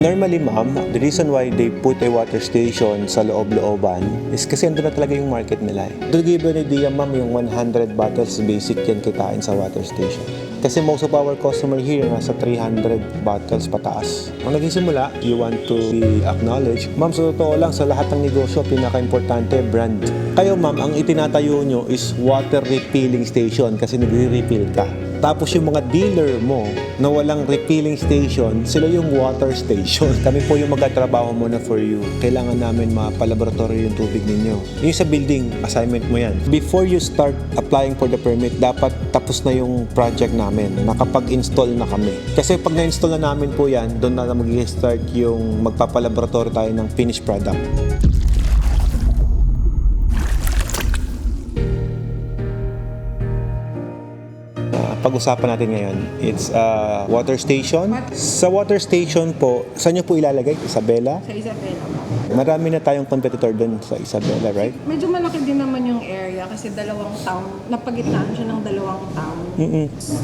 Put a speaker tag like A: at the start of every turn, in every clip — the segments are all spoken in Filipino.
A: Normally, ma'am, the reason why they put a water station sa loob-looban is kasi andun na talaga yung market nila. To give you an idea, ma'am, yung 100 bottles, basic yan kitain sa water station. Kasi most of our customer here, nasa 300 bottles pataas. Ang naging simula, you want to be acknowledged. Ma'am, sa totoo lang, sa lahat ng negosyo, pinaka-importante, brand. Kayo, ma'am, ang itinatayo nyo is water refilling station kasi nagre-refill ka. Tapos yung mga dealer mo na walang refilling station, sila yung water station. Kami po yung magkatrabaho mo na for you. Kailangan namin mapalaboratory yung tubig ninyo. Yung sa building, assignment mo yan. Before you start applying for the permit, dapat tapos na yung project namin. Nakapag-install na kami. Kasi pag na-install na namin po yan, doon na mag-start yung magpapalaboratory tayo ng finished product. Pag-usapan natin ngayon, it's water station. Sa water station po, saan nyo po ilalagay? Isabela?
B: Sa Isabela.
A: Marami na tayong competitor doon sa Isabela, right?
B: Medyo malaki din naman yung area kasi dalawang town. Napagitnaan siya ng dalawang town.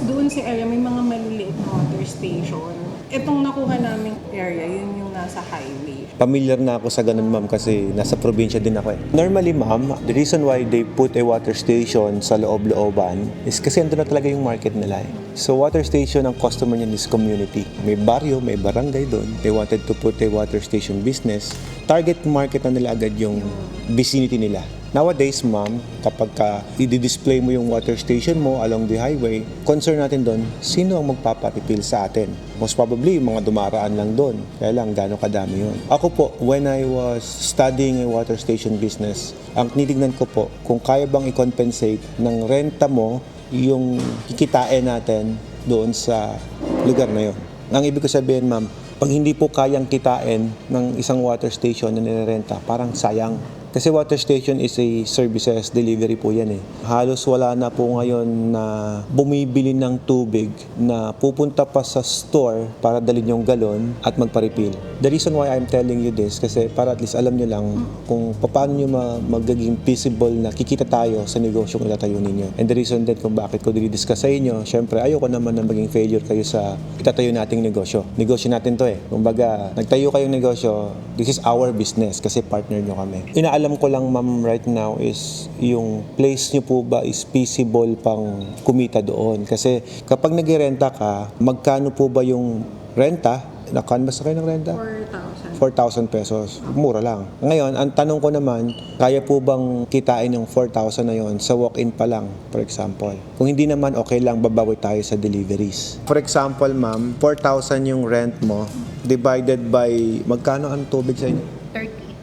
B: Doon sa area may mga maliliit na water station. Itong nakuha naming area, yun yung nasa highway.
A: Familiar na ako sa ganun, ma'am, kasi nasa probinsya din ako eh. Normally, ma'am, the reason why they put a water station sa loob-looban is kasi andun na talaga yung market nila eh. So, water station, ang customer niya is community. May baryo, may barangay doon. They wanted to put a water station business. Target market na nila agad yung vicinity nila. Nowadays, ma'am, kapag i-display mo yung water station mo along the highway, concern natin doon, sino ang magpaparefill sa atin? Most probably, yung mga dumaraan lang doon. Kaya lang, gano'ng kadami yun. Ako po, when I was studying a water station business, ang tinitignan ko po, kung kaya bang i-compensate ng renta mo yung kikitain natin doon sa lugar na yun. Ang ibig ko sabihin, ma'am, pag hindi po kayang kitain ng isang water station na nirerenta, parang sayang. Kasi water station is a services delivery po yan eh. Halos wala na po ngayon na bumibili ng tubig na pupunta pa sa store para dalhin yung galon at magpa-refill. The reason why I'm telling you this, kasi para at least alam nyo lang kung paano nyo magiging feasible na kikita tayo sa negosyong itatayo ninyo. And the reason din kung bakit ko dinidiscuss sa inyo, syempre ayoko naman na maging failure kayo sa itatayo nating negosyo. Negosyo natin to eh. Kumbaga, nagtayo kayong negosyo, this is our business kasi partner nyo kami. Inaalam ko lang, ma'am, right now is yung place nyo po ba is feasible pang kumita doon. Kasi kapag nag-renta ka, magkano po ba yung renta? Nakanbas na kayo ng renta? 4,000 pesos. Mura lang. Ngayon, ang tanong ko naman, kaya po bang kitain yung 4,000 na yon sa walk-in pa lang, for example? Kung hindi naman, okay lang, babawi tayo sa deliveries. For example, ma'am, 4,000 yung rent mo, divided by, magkano ang tubig sa inyo?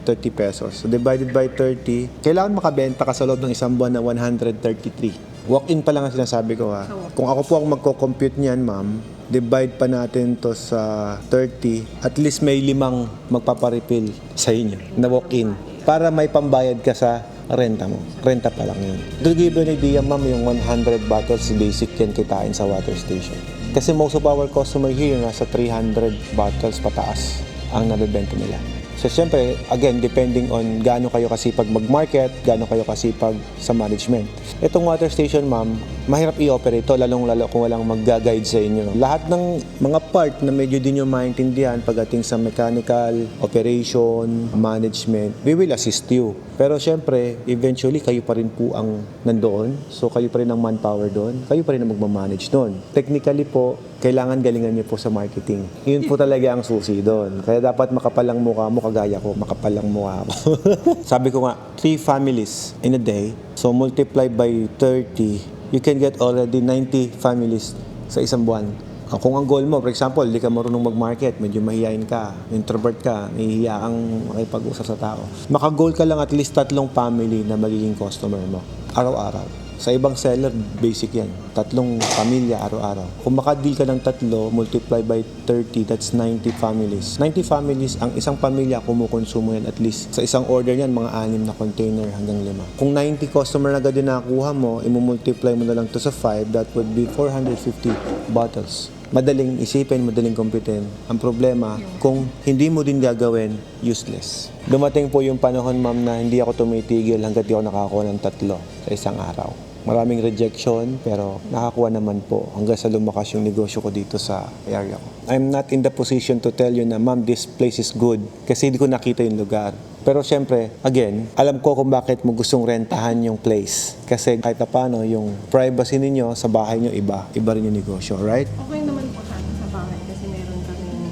A: 30 pesos. So, divided by 30, kailangan makabenta ka sa loob ng isang buwan na 133. Walk-in pa lang ang sinasabi ko ha. Kung ako po ang magko-compute niyan, ma'am, divide pa natin to sa 30, at least may 5 magpaparefill sa inyo na walk-in para may pambayad ka sa renta mo. Renta pa lang yun. To give you an idea, ma'am, yung 100 bottles, basic yan kitain sa water station. Kasi most of our customer here, nasa 300 bottles pataas ang nabibenta nila. So, siyempre, again, depending on gaano kayo kasipag mag-market, gaano kayo kasipag sa management. Itong water station, ma'am, mahirap i-operate ito, lalong-lalo kung walang mag-guide sa inyo. Lahat ng mga part na medyo din nyo maintindihan pagdating sa mechanical, operation, management, we will assist you. Pero siyempre, eventually, kayo pa rin po ang nandoon. So, kayo pa rin ang manpower doon. Kayo pa rin ang magmamanage doon. Technically po, kailangan galingan niyo po sa marketing. Yun po talaga ang susi doon. Kaya dapat makapalang mukha mo, kagaya ko, makapalang mukha ko. Sabi ko nga, 3 families in a day. So, multiply by 30, you can get already 90 families sa isang buwan. Kung ang goal mo, for example, hindi ka marunong mag-market, medyo mahihayin ka, introvert ka, nahihiya kang makipag-usap sa tao. Maka-goal ka lang at least 3 family na magiging customer mo, araw-araw. Sa ibang seller, basic yan. 3 pamilya araw-araw. Kung makadeal ka ng 3, multiply by 30, that's 90 families. 90 families, ang isang pamilya kumukonsumo yan at least. Sa isang order yan, mga 6 na container hanggang 5. Kung 90 customer na agad din nakuha mo, imumultiply mo na lang to sa 5, that would be 450 bottles. Madaling isipin, madaling computin. Ang problema, kung hindi mo din gagawin, useless. Dumating po yung panahon, ma'am, na hindi ako tumitigil hanggat di ako nakakuha ng 3 sa isang araw. Maraming rejection, pero nakakuha naman po hanggang sa lumakas yung negosyo ko dito sa area ko. I'm not in the position to tell you na, ma'am, this place is good kasi hindi ko nakita yung lugar. Pero syempre, again, alam ko kung bakit mo gustong rentahan yung place. Kasi kahit na paano, yung privacy ninyo sa bahay nyo iba. Iba rin yung negosyo, right?
B: Okay naman po sa bahay kasi meron kaming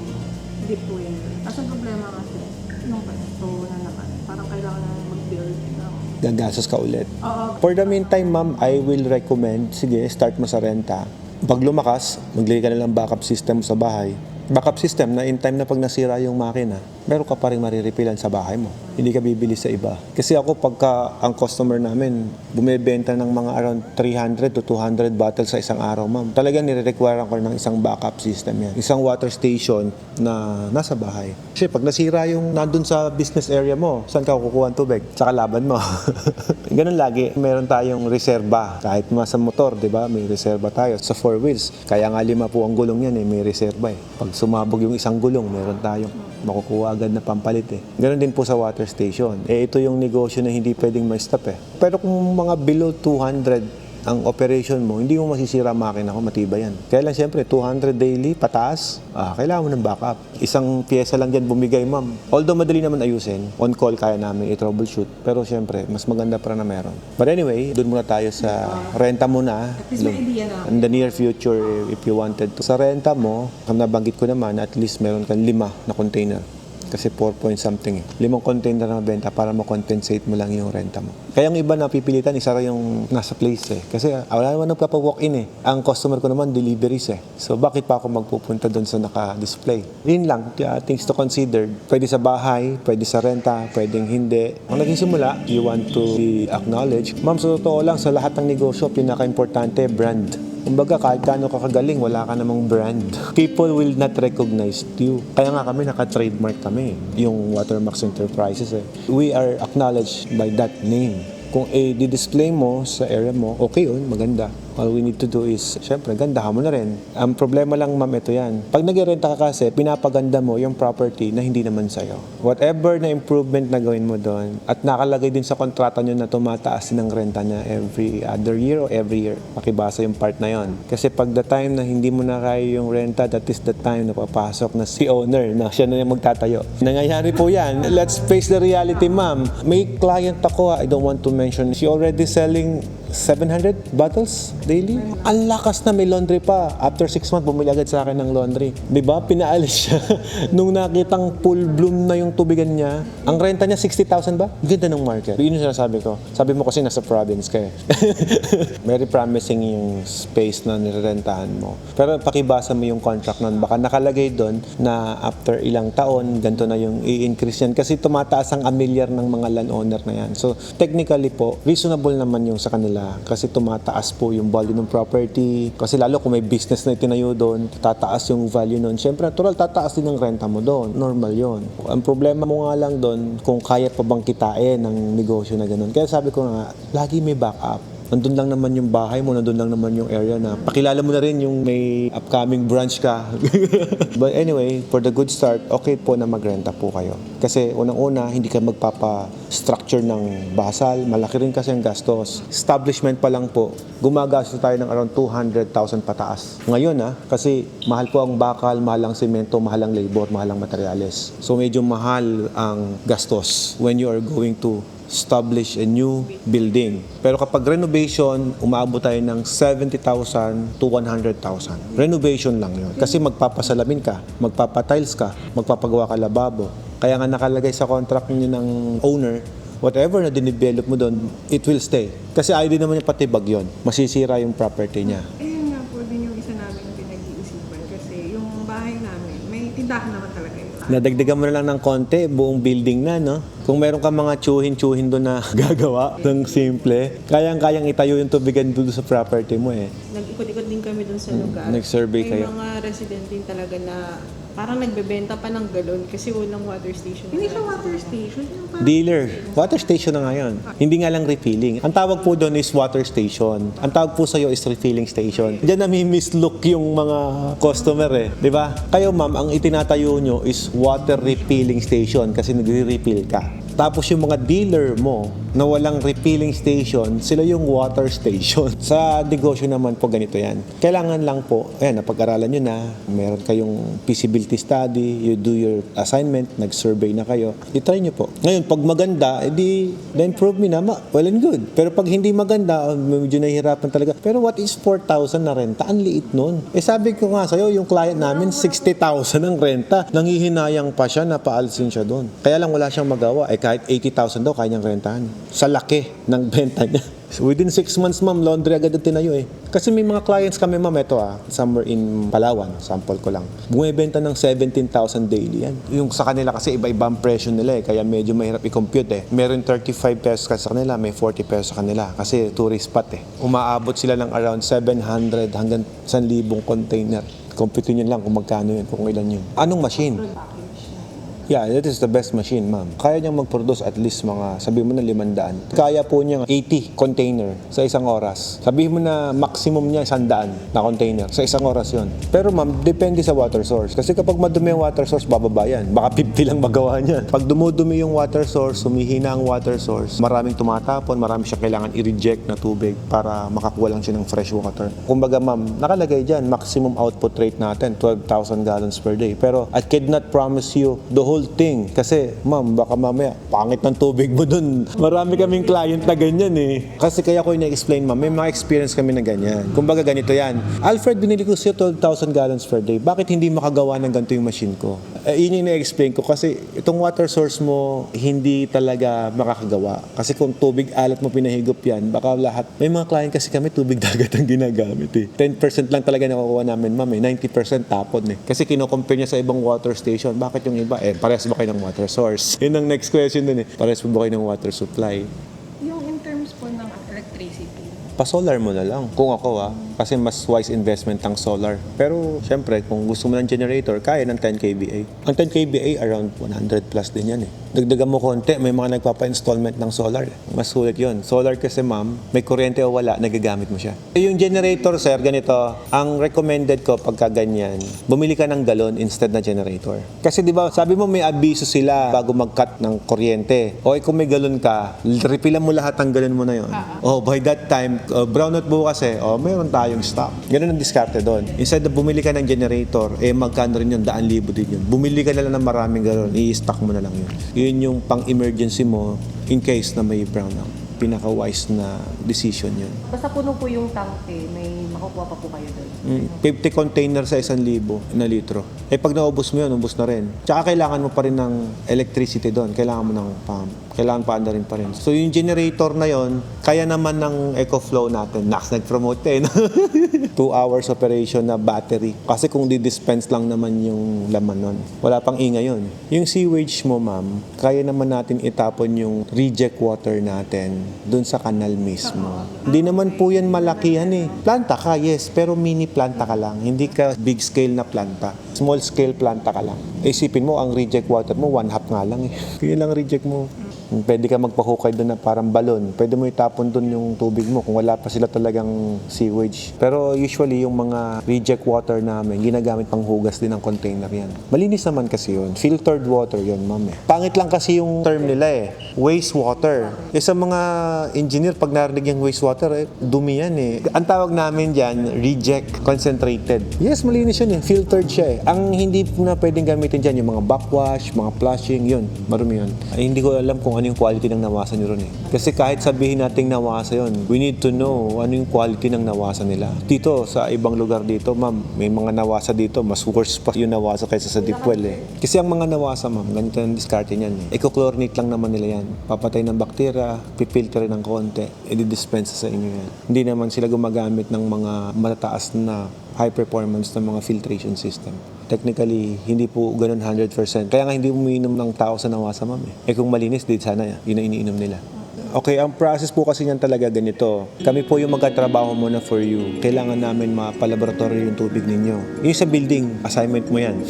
B: deep well. Kaso ang problema kasi, yung pwesto na naman, parang kailangan na mag-build ng...
A: Gagastos ka ulit.
B: Oo.
A: For the meantime, ma'am, I will recommend, sige, start mo sa renta. Pag lumakas, maglagay ka na lang backup system sa bahay. Backup system na in time na pag nasira yung makina, meron ka pa rin mariripilan sa bahay mo. Hindi ka bibili sa iba. Kasi ako, pagka ang customer namin, bumibenta ng mga around 300 to 200 bottles sa isang araw, ma'am. Talagang nire-require ko ng isang backup system yan. Isang water station na nasa bahay. Kasi pag nasira yung nandun sa business area mo, saan ka kukuha ng tubig? Sa kalaban mo. Ganun lagi. Meron tayong reserba. Kahit sa motor, di ba? May reserba tayo. Sa 4 wheels. Kaya nga 5 po ang gulong yan, may reserba eh. Pag sumabog yung isang gulong, meron tayong makukuha agad na pampalit eh. Ganon din po sa water station. Ito yung negosyo na hindi pwedeng ma-stop eh. Pero kung mga below 200 ang operation mo, hindi mo masisira ang makina ko, matibay yan. Kaya lang siyempre, 200 daily, pataas, kailangan mo ng backup. Isang pyesa lang dyan bumigay, ma'am. Although madali naman ayusin, on call kaya namin i-troubleshoot. Pero siyempre, mas maganda pa na meron. But anyway, doon muna tayo sa renta muna.
B: At least may idea na.
A: In the near future, if you wanted to. Sa renta mo, kung nabanggit ko naman, at least meron kang 5 na container. Kasi 4 point something eh. 5 container na benta para ma-compensate mo lang yung renta mo. Kaya yung iba na pipilitan, isa rin yung nasa place eh. Kasi wala naman nagpapa-walk-in eh. Ang customer ko naman, deliveries eh. So bakit pa ako magpupunta doon sa naka-display? Yun lang, things to consider. Pwede sa bahay, pwede sa renta, pwedeng hindi. Kung naging simula, you want to be acknowledged. Ma'am, sa totoo lang, sa lahat ng negosyo, pinaka-importante, brand. Kumbaga, kahit gaano ka kagaling, wala ka namang brand. People will not recognize you. Kaya nga kami, naka-trademark kami. Yung Watermax Enterprises eh. We are acknowledged by that name. Kung i-display mo sa area mo, okay yun, maganda. All we need to do is, syempre, gandahan mo na rin. Ang problema lang, ma'am, ito yan. Pag nag-renta ka kasi, pinapaganda mo yung property na hindi naman sa'yo. Whatever na improvement na gawin mo doon, at nakalagay din sa kontrata nyo na tumataas din ang renta niya every other year o every year. Pakibasa yung part na yon. Kasi pag the time na hindi mo na kaya yung renta, that is the time na papasok na si owner na siya na yung magtatayo. Nangyayari po yan. Let's face the reality, ma'am. May client ako, I don't want to mention, she already selling 700 bottles daily. Ang lakas na, may laundry pa. After 6 months, bumili agad sa akin ng laundry. Diba? Pinaalis siya. Nung nakitang full bloom na yung tubigan niya, ang renta niya 60,000 ba? Ganda ng market. Yun yung sinasabi ko. Sabi mo kasi nasa province ka eh. Very promising yung space na nirerentahan mo. Pero pakibasa mo yung contract nun. Baka nakalagay doon na after ilang taon, ganito na yung i-increase yan. Kasi tumataas ang amilyar ng mga landowner na yan. So, technically po, reasonable naman yung sa kanila. Kasi tumataas po yung value ng property. Kasi lalo kung may business na itinayo doon, tataas yung value nun. Siyempre, natural, tataas din ang renta mo doon. Normal yon. Ang problema mo nga lang doon, kung kaya pa bang kitain ng negosyo na ganun. Kaya sabi ko nga, lagi may backup. Nandun lang naman yung bahay mo, nandun lang naman yung area na pakilala mo na rin yung may upcoming branch ka. But anyway, for the good start, okay po na magrenta po kayo. Kasi unang-una, hindi ka magpapa-structure ng basal. Malaki rin kasi ang gastos. Establishment pa lang po, gumagastos tayo ng around 200,000 pataas. Ngayon kasi mahal po ang bakal, mahal ang semento, mahal ang labor, mahal ang materyales. So medyo mahal ang gastos when you are going to establish a new building. Pero kapag renovation, umaabot tayo ng 70,000 to 100,000. Renovation lang yun. Kasi magpapasalamin ka, magpapatiles ka, magpapagawa ka lababo. Kaya nga nakalagay sa contract niyo ng owner, whatever na dinevelop mo doon, it will stay. Kasi ayaw din naman yung patibag yun. Masisira yung property niya.
B: Ayun nga po din yung isa namin pinag-iisipan kasi yung bahay namin, may tindahan naman talaga yun.
A: Nadagdagan mo na lang ng konti, buong building na, no? Kung meron ka mga tsuhin-tsuhin doon na gagawa ng simple, kayang-kayang itayo yung tubigan doon sa property mo eh.
C: Nag-ikot-ikot din kami doon sa lugar.
A: Nag-survey
C: May
A: kayo.
C: mga resident din talaga na Parang nagbebenta pa ng galon kasi walang water station.
B: Hindi siya water station. Yung parang
A: Dealer. Water station na ngayon. Hindi nga lang refilling. Ang tawag po doon is water station. Ang tawag po sa'yo is refilling station. Diyan nami-mislook yung mga customer eh. Di ba? Kayo ma'am, ang itinatayo nyo is water refilling station kasi nagre-refill ka. Tapos yung mga dealer mo na walang refilling station, sila yung water station. Sa negosyo naman po ganito yan. Kailangan lang po, ayan, napag-aralan nyo na, meron kayong feasibility study, you do your assignment, nag-survey na kayo, itry nyo po. Ngayon, pag maganda, edi, na-improve me na, well and good. Pero pag hindi maganda, medyo nahihirapan talaga. Pero what is 4,000 na renta? Ang liit nun. Eh sabi ko nga sa'yo, yung client namin, 60,000 ang renta. Nangihinayang pa siya na paalisin siya doon. Kaya lang wala siyang magawa. Eh kahit 80,000 daw, kaya niyang rentahan. Sa laki ng benta niya. So within 6 months, ma'am, laundry agad ang tinayo eh. Kasi may mga clients kami, ma'am, ito somewhere in Palawan, sample ko lang. Bumibenta ng 17,000 daily yan. Yung sa kanila kasi iba-iba ang presyo nila eh, kaya medyo mahirap i-compute eh. Meron 35 pesos kasi sa kanila, may 40 pesos sa kanila kasi tourist spot eh. Umaabot sila ng around 700 hanggang 1,000 container. Compute nyo lang kung magkano yun, kung ilan yun. Anong machine? Yeah, that is the best machine, ma'am. Kaya niyang mag-produce at least mga, sabi mo na 500. Kaya po niya 80 container sa isang oras. Sabi mo na maximum niya 100 na container sa isang oras yon. Pero ma'am, depende sa water source. Kasi kapag madumi yung water source, bababa yan. Baka 50 lang magawa niya. Pag dumudumi yung water source, humihina ang water source, maraming tumatapon, marami siya kailangan i-reject na tubig para makakuha lang siya ng fresh water. Kumbaga ma'am, nakalagay dyan, maximum output rate natin, 12,000 gallons per day. Pero I cannot promise you the whole thing. Kasi, ma'am, baka mamaya, pangit ng tubig mo dun. Marami kaming client na ganyan eh. Kasi kaya ko ina-explain, ma'am, may mga experience kami na ganyan. Kumbaga ganito yan. Alfred, binili ko siya 12,000 gallons per day. Bakit hindi makagawa ng ganito yung machine ko? Yun yung na-explain ko kasi itong water source mo, hindi talaga makakagawa. Kasi kung tubig alat mo pinahigop yan, baka lahat. May mga client kasi kami, tubig dagat ang ginagamit eh. 10% lang talaga nakukuha namin, ma'am eh. 90% tapon eh. Kasi kino-compare niya sa ibang water station. Bakit yung iba? Parehas ba kayo ng water source? Yun ang next question dun eh. Parehas ba kayo ng water supply?
B: yung in terms po ng electricity.
A: Pa-solar mo na lang. Kung ako kasi mas wise investment ang solar. Pero, syempre, kung gusto mo ng generator, kaya ng 10 kVA. Ang 10 kVA, around 100 plus din yan eh. Dagdagan mo konti, may mga nagpapa-installment ng solar. Mas sulit yun. Solar kasi, ma'am, may kuryente o wala, nagagamit mo siya. Yung generator, sir, ganito, ang recommended ko pagka ganyan, bumili ka ng galon instead na generator. Kasi, di ba, sabi mo may abiso sila bago mag-cut ng kuryente. O kung may galon ka, refilan mo lahat ng galon mo na yun. Oh, by that time, brownout mo kasi, meron tayong stock. Ganun ang diskarte doon. Instead na bumili ka ng generator, magkano rin yun, 100,000 din yun. Bumili ka na lang ng maraming galon, i-stock mo na lang yun. Yun yung pang-emergency mo in case na may brownout. Pinaka-wise na decision yun.
C: Basta puno po yung tanke, may makukuha pa po kayo doon.
A: 50 container sa 1,000 na litro. Pag naubos mo yun, ubos na rin. Tsaka kailangan mo pa rin ng electricity doon. Kailangan mo ng pump. Kailangan paanda rin pa rin. So yung generator na yon, kaya naman ng EcoFlow natin. Nag-promote eh. 2 hours operation na battery. Kasi kung di-dispense lang naman yung laman nun, wala pang ingay yun. Yung sewage mo, ma'am, kaya naman natin itapon yung reject water natin dun sa kanal mismo. Hindi naman po yan malakihan eh. Planta ka, yes, pero mini planta ka lang. Hindi ka big scale na planta. Small scale planta ka lang. Isipin mo, ang reject water mo, 1/2 nga lang eh. Yun lang reject mo. Pwede ka magpahukay doon na parang balon. Pwede mo itapon doon yung tubig mo kung wala pa sila talagang sewage. Pero usually yung mga reject water namin, ginagamit pang hugas din ng container yan. Malinis naman kasi yun. Filtered water yun, ma'am eh. Pangit lang kasi yung term nila eh. Wastewater. Sa mga engineer, pag narinig yung wastewater, dumi yan eh. Ang tawag namin dyan, reject concentrated. Yes, malinis yun eh. Filtered siya eh. Ang hindi na pwedeng gamitin dyan, yung mga backwash, mga flushing, yun. Marumi yun. Hindi ko alam kung ano yung quality ng nawasa nyo ron eh. Kasi kahit sabihin nating nawasa yun, we need to know ano yung quality ng nawasa nila. Dito, sa ibang lugar dito, ma'am, may mga nawasa dito, mas worse pa yung nawasa kaysa sa deep well eh. Kasi ang mga nawasa, ma'am, ganito ang diskarte niyan eh. Eco-chlorinate lang naman nila yan. Papatay ng bakterya, pipilter ng konti, i-dispense sa inyo yan. Hindi naman sila gumagamit ng mga matataas na high performance ng mga filtration system. Technically, hindi po ganun 100%. Kaya nga hindi umiinom ng tao sa nawasa, ma'am eh. Kung malinis, di sana yun ang iniinom nila. Okay, ang process po kasi niyan talaga ganito. Kami po yung magkatrabaho muna for you. Kailangan namin mapalaboratory yung tubig ninyo. Yung sa building, assignment mo yan.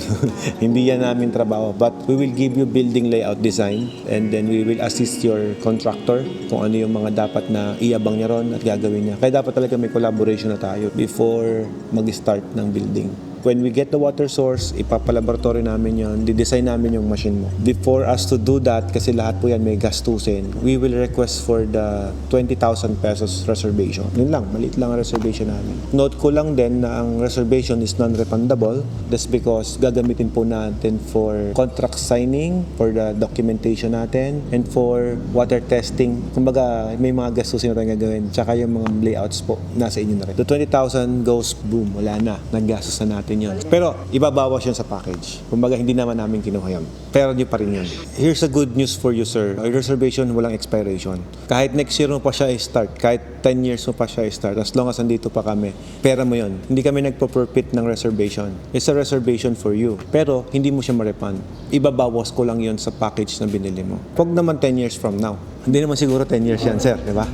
A: Hindi yan namin trabaho. But we will give you building layout design and then we will assist your contractor kung ano yung mga dapat na iabang niya ron at gagawin niya. Kaya dapat talaga may collaboration na tayo before mag-start ng building. When we get the water source, ipapalaboratory namin yon, didesign namin yung machine mo. Before us to do that, kasi lahat po yan may gastusin, we will request for the 20,000 pesos reservation. Yun lang, maliit lang ang reservation namin. Note ko lang din na ang reservation is non-refundable. That's because gagamitin po natin for contract signing, for the documentation natin, and for water testing. Kumbaga, may mga gastusin na tayong gagawin. Tsaka yung mga layouts po, nasa inyo na rin. The 20,000 goes, boom, wala na. Naggastos na natin yun. Pero ibabawas yun sa package. Kumbaga hindi naman namin kinuha yun. Pero nyo pa rin yun. Here's a good news for you, sir. Our reservation walang expiration. Kahit next year mo pa siya i-start, kahit 10 years mo pa siya i-start, as long as andito pa kami, pera mo yun. Hindi kami nagpo-perpit ng reservation. It's a reservation for you. Pero hindi mo siya ma-refund. Ibabawas ko lang yun sa package na binili mo. Huwag naman 10 years from now. Hindi naman siguro 10 years yan, sir, di ba?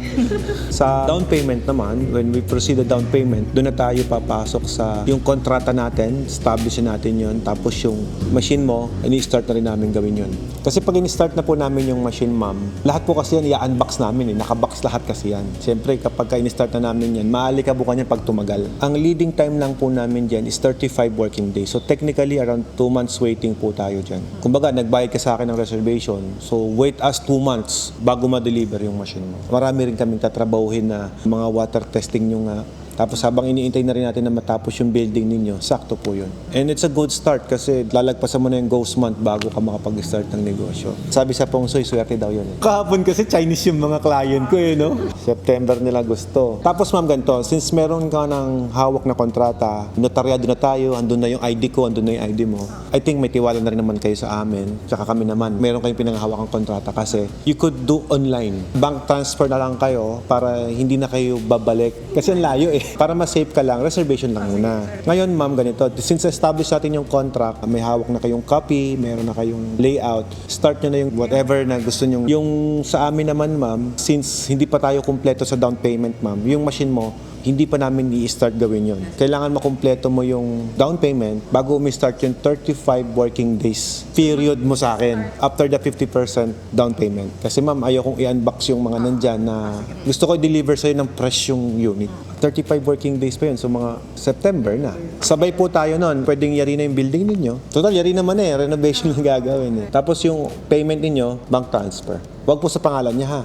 A: Sa down payment naman, when we proceed the down payment, doon na tayo papasok sa yung kontrata natin, establish natin yun, tapos yung machine mo, ini-start na rin namin gawin yun. Kasi pag in-start na po namin yung machine, ma'am, lahat po kasi yan, i-unbox namin nakabox lahat kasi yan. Siyempre, kapag in-start na namin yan, maalikabukan yan pag tumagal. Ang leading time lang po namin dyan is 35 working days. So technically, around 2 months waiting po tayo dyan. Kumbaga, nagbayad ka sa akin ng reservation, so wait us 2 months bago ma-deliver yung machine mo. Marami rin kaming tatrabahuhin na mga water testing nyo nga. Tapos habang iniintay na rin natin na matapos yung building ninyo, sakto po yun. And it's a good start kasi lalagpasan mo na yung ghost month bago ka makapag-start ng negosyo. Sabi sa Pong Soy, swerte daw yun. Kahapon kasi Chinese yung mga client ko no? September nila gusto. Tapos ma'am, ganito, since meron ka ng hawak na kontrata, notaryado na tayo, andun na yung ID ko, andun na yung ID mo, I think may tiwala na rin naman kayo sa amin. Tsaka kami naman, meron kayong pinanghawak ng kontrata kasi you could do online. Bank transfer na lang kayo para hindi na kayo babalik. Kasi ang layo Para ma-save ka lang, reservation lang muna. Ngayon, ma'am, ganito. Since establish natin yung contract, may hawak na kayong copy, meron na kayong layout, start nyo na yung whatever na gusto nyo. Yung sa amin naman, ma'am, since hindi pa tayo kumpleto sa down payment, ma'am, yung machine mo, hindi pa namin i-start gawin yun. Kailangan makumpleto mo yung down payment bagoumi-start yung 35 working days period mo sa akin after the 50% down payment. Kasi ma'am, ayaw kong i-unbox yung mga nandyan na gusto ko i-deliver sa'yo ng fresh yung unit. 35 working days pa yun, so mga September na. Sabay po tayo nun, pwedeng yari na yung building ninyo. Total, yari naman renovation yung gagawin Tapos yung payment ninyo, bank transfer. Huwag po sa pangalan niya ha.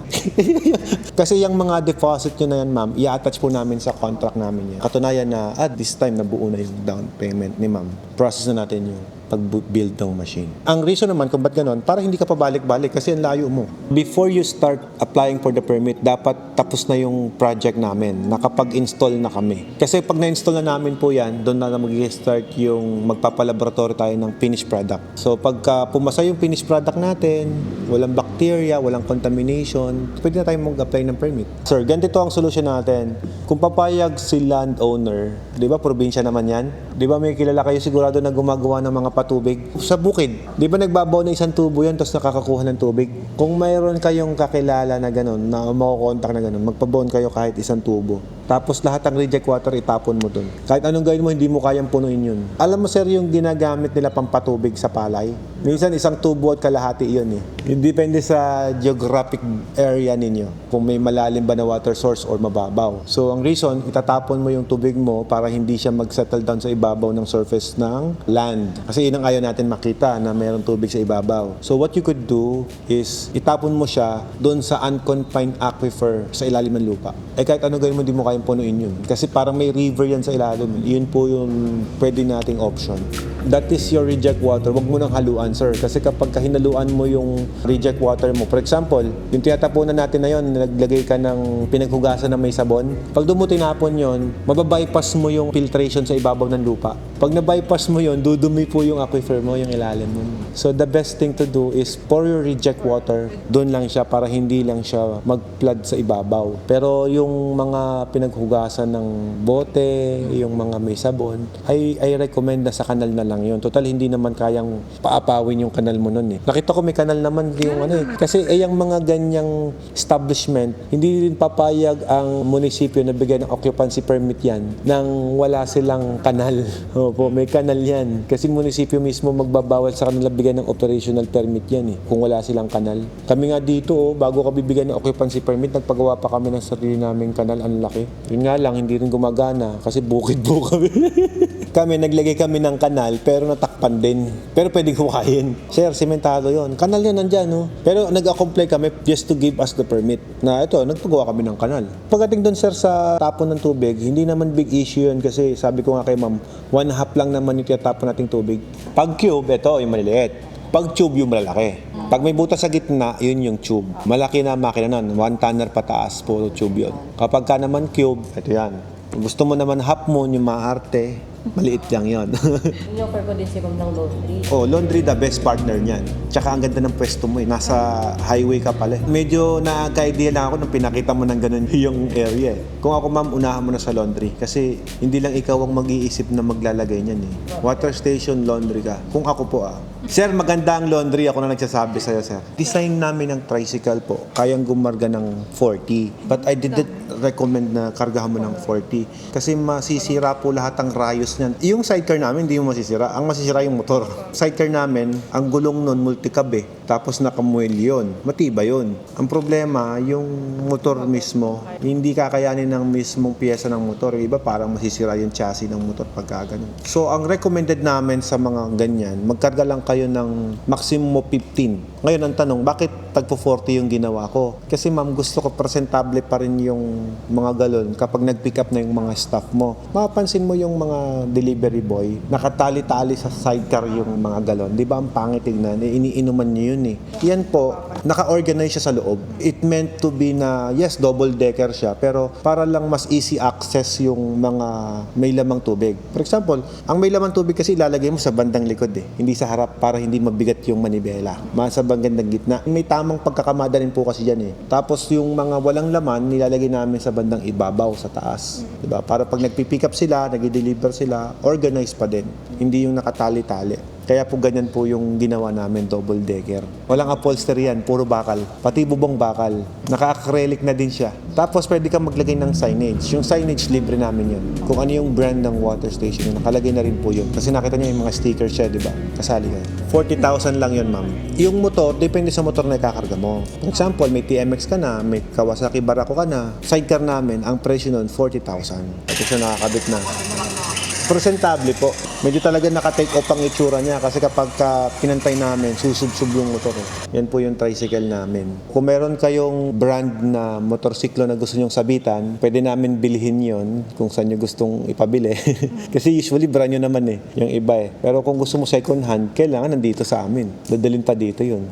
A: Kasi yung mga deposit nyo na yan, ma'am, i-attach po namin sa contract namin yan. Katunayan na at this time nabuo na yung down payment ni ma'am. Process na natin yung pag-build ng machine. Ang reason naman kung ba't ganon, para hindi ka pabalik-balik kasi ang layo mo. Before you start applying for the permit, dapat tapos na yung project namin. Nakapag-install na kami. Kasi pag na-install na namin po yan, doon na mag-start yung magpapalaboratory tayo ng finished product. So pagka pumasa yung finished product natin, walang bacteria, walang contamination, pwede na tayong mag-apply ng permit. Sir, ganito ang solution natin. Kung papayag si landowner, di ba probinsya naman yan? Di ba may kilala kayo sigurado na gumagawa ng mga patubig sa bukid? Di ba nagbabaw na isang tubo yan tapos nakakakuha ng tubig? Kung mayroon kayong kakilala na gano'n, na makukontak na gano'n, magpabaon kayo kahit isang tubo. Tapos lahat ng reject water itapon mo dun. Kahit anong gawin mo, hindi mo kayang punuin yun. Alam mo sir, yung ginagamit nila pampatubig sa palay, minsan isang tubo at kalahati yun Depende sa geographic area ninyo. Kung may malalim ba na water source or mababaw. So ang reason, itatapon mo yung tubig mo para hindi siya mag-settle down sa ibabaw ng surface ng land. Kasi yun ang ayaw natin makita na mayroong tubig sa ibabaw. So what you could do is itapon mo siya doon sa unconfined aquifer sa ilalim ng lupa. Kahit anong gawin mo, hindi mo kayang punuin yun. Kasi parang may river yan sa ilalim. Yun po yung pwede nating option. That is your reject water. Huwag mo nang haluan, sir. Kasi kapag hinaluan mo yung reject water mo, for example, yung tinatapunan natin na yun, naglagay ka ng pinaghugasan na may sabon, pag doon mo tinapon yun, mababypass mo yung filtration sa ibabaw ng lupa. Pag na-bypass mo yun, dudumi po yung aquifer mo, yung ilalim mo. So the best thing to do is pour your reject water, doon lang siya para hindi lang siya mag-flood sa ibabaw. Pero yung mga naghugasan ng bote, yung mga may sabon, I recommend na sa kanal na lang yun. Total, hindi naman kayang paapawin yung kanal mo nun eh. Nakita ko may kanal naman yung ano eh. Kasi yung mga ganyang establishment, hindi rin papayag ang munisipyo na bigyan ng occupancy permit yan nang wala silang kanal. Opo, may kanal yan. Kasi munisipyo mismo magbabawal sa kanila bigyan ng operational permit yan eh, kung wala silang kanal. Kami nga dito, bago ka bibigyan ng occupancy permit, nagpagawa pa kami ng sarili naming kanal, ang laki. Yun nga lang, hindi rin gumagana kasi bukid po kami. Kami, naglagay kami ng kanal pero natakpan din. Pero pwedeng hukayin. Sir, sementado yon. Kanal yan nandyan, no? Pero nag-a-comply kami just to give us the permit. Na ito, nagpagawa kami ng kanal. Pagdating doon, sir, sa tapon ng tubig, hindi naman big issue yun kasi sabi ko nga kay ma'am, 1/2 lang naman yung tinatapon nating tubig. Pag cube, ito, yung maliliit. Pag tube, yung malalaki. Pag may butas sa gitna, yun yung tube. Malaki na makina nun. 1 tonner pataas, puro tube yun. Kapag ka naman cube, ito yan. Kung gusto mo naman half moon, yung maarte, maliit lang yun.
C: In-offer ko din si Ma'am ng laundry.
A: Oh, laundry the best partner niyan. Tsaka ang ganda ng pwesto mo eh. Nasa highway ka pala. Medyo nagka-idea lang ako nung pinakita mo ng ganun yung area eh. Kung ako ma'am, unahan mo na sa laundry. Kasi hindi lang ikaw ang mag-iisip na maglalagay niyan eh. Water station, laundry ka. Kung ako po Sir, maganda ang laundry. Ako na nagsasabi sa'yo, sir. Design namin ng tricycle po. Kayang gumarga ng 40. But I didn't recommend na kargahan mo ng 40. Kasi masisira po lahat ang rayos niyan. Yung sidecar namin, hindi mo masisira. Ang masisira yung motor. Sidecar namin, ang gulong nun, multicab eh. Tapos nakamuel yun. Matibay yun. Ang problema, yung motor mismo, hindi kakayanin ng mismong piyesa ng motor. Yung iba parang masisira yung chassis ng motor pagka ganun. So, ang recommended namin sa mga ganyan, magkarga lang kayo ng maximum of 15. Ngayon, ang tanong, bakit tagpo 40 yung ginawa ko? Kasi ma'am, gusto ko presentable pa rin yung mga galon kapag nag-pick up na yung mga staff mo. Mapapansin mo yung mga delivery boy, nakatali-tali sa sidecar yung mga galon. Di ba ang pangit tignan? Iniinuman niyo yun eh. Yan po, naka-organize siya sa loob. It meant to be na, yes, double-decker siya, pero para lang mas easy access yung mga may lamang tubig. For example, ang may lamang tubig kasi ilalagay mo sa bandang likod eh. Hindi sa harap para hindi mabigat yung manibela. Sa bandang gitna. May tamang pagkakamada rin po kasi dyan eh. Tapos yung mga walang laman, nilalagay namin sa bandang ibabaw, sa taas. Diba? Para pag nagpipick up sila, nag-deliver sila, organized pa din. Hindi yung nakatali-tali. Kaya po ganyan po yung ginawa namin, double decker. Walang upholstery yan, puro bakal. Pati bubong bakal. Naka-acrylic na din siya. Tapos pwede kang maglagay ng signage. Yung signage, libre namin yun. Kung ano yung brand ng water station, nakalagay na rin po yun. Kasi nakita niyo yung mga stickers siya, di ba? Kasali ka. 40,000 lang yun, ma'am. Yung motor, depende sa motor na ikakarga mo. For example, may TMX ka na, may Kawasaki Barako ka na. Sidecar namin, ang presyo nun, 40,000. Ito siya nakakabit na. Presentable po. Medyo talaga naka-take off ang itsura niya kasi kapag pinantay namin, susub-sub yung motor. Yan po yung tricycle namin. Kung meron kayong brand na motorsiklo na gusto nyong sabitan, pwede namin bilhin yon kung saan nyo gustong ipabili. Kasi usually brand nyo naman eh, yung iba eh. Pero kung gusto mo second hand, kailangan nandito sa amin. Dadalhin pa dito yun.